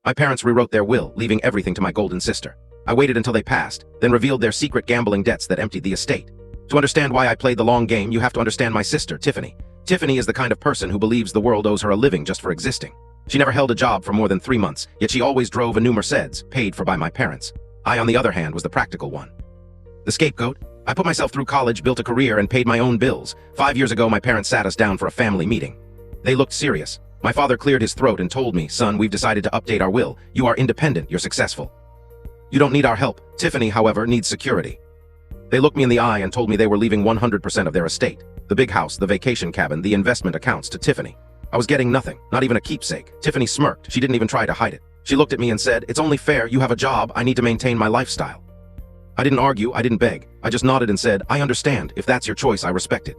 My parents rewrote their will, leaving everything to my golden sister. I waited until they passed, then revealed their secret gambling debts that emptied the estate. To understand why I played the long game, you have to understand my sister, Tiffany. Tiffany is the kind of person who believes the world owes her a living just for existing. She never held a job for more than 3 months, yet she always drove a new Mercedes, paid for by my parents. I, on the other hand, was the practical one. The scapegoat? I put myself through college, built a career, and paid my own bills. 5 years ago, my parents sat us down for a family meeting. They looked serious. My father cleared his throat and told me, "Son, we've decided to update our will. You are independent, you're successful. You don't need our help." Tiffany, however, needs security. They looked me in the eye and told me they were leaving 100% of their estate. The big house, the vacation cabin, the investment accounts to Tiffany. I was getting nothing, not even a keepsake. Tiffany smirked. She didn't even try to hide it. She looked at me and said, "It's only fair, you have a job, I need to maintain my lifestyle." I didn't argue, I didn't beg. I just nodded and said, "I understand. If that's your choice, I respect it."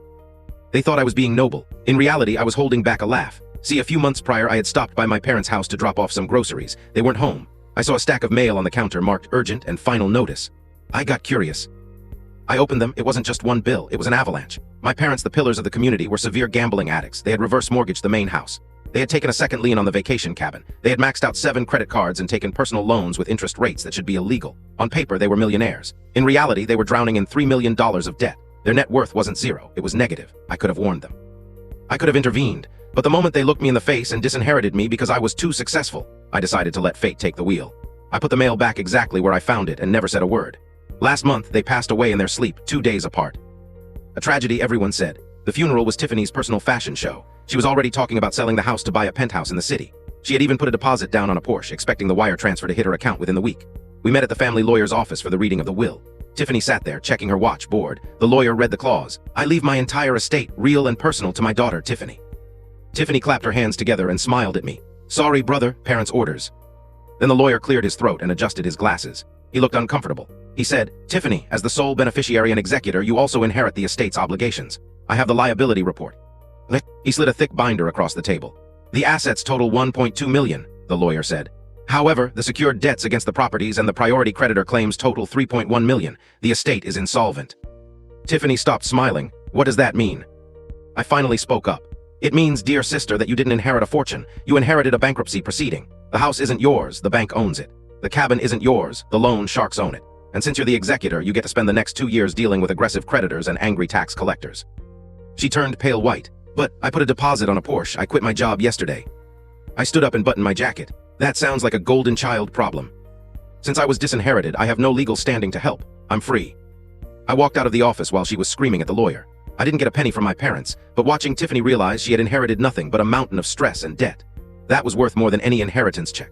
They thought I was being noble. In reality, I was holding back a laugh. See, a few months prior, I had stopped by my parents' house to drop off some groceries. They weren't home. I saw a stack of mail on the counter marked urgent and final notice. I got curious. I opened them. It wasn't just one bill, it was an avalanche. My parents, the pillars of the community, were severe gambling addicts. They had reverse mortgaged the main house. They had taken a second lien on the vacation cabin. They had maxed out 7 credit cards and taken personal loans with interest rates that should be illegal. On paper, they were millionaires. In reality, they were drowning in $3 million of debt. Their net worth wasn't zero, it was negative. I could have warned them. I could have intervened, but the moment they looked me in the face and disinherited me because I was too successful, I decided to let fate take the wheel. I put the mail back exactly where I found it and never said a word. Last month, they passed away in their sleep, 2 days apart. A tragedy, everyone said. The funeral was Tiffany's personal fashion show. She was already talking about selling the house to buy a penthouse in the city. She had even put a deposit down on a Porsche, expecting the wire transfer to hit her account within the week. We met at the family lawyer's office for the reading of the will. Tiffany sat there, checking her watch, bored. The lawyer read the clause. "I leave my entire estate, real and personal, to my daughter, Tiffany." Tiffany clapped her hands together and smiled at me. "Sorry, brother, parents' orders." Then the lawyer cleared his throat and adjusted his glasses. He looked uncomfortable. He said, "Tiffany, as the sole beneficiary and executor, you also inherit the estate's obligations. I have the liability report." He slid a thick binder across the table. "The assets total $1.2 million, the lawyer said. "However, the secured debts against the properties and the priority creditor claims total $3.1 million. The estate is insolvent." Tiffany stopped smiling. "What does that mean?" I finally spoke up. "It means, dear sister, that you didn't inherit a fortune. You inherited a bankruptcy proceeding. The house isn't yours, the bank owns it. The cabin isn't yours, the loan sharks own it. And since you're the executor, you get to spend the next 2 years dealing with aggressive creditors and angry tax collectors." She turned pale white. "But I put a deposit on a Porsche. I quit my job yesterday." I stood up and buttoned my jacket. "That sounds like a golden child problem. Since I was disinherited, I have no legal standing to help. I'm free." I walked out of the office while she was screaming at the lawyer. I didn't get a penny from my parents, but watching Tiffany realize she had inherited nothing but a mountain of stress and debt. That was worth more than any inheritance check.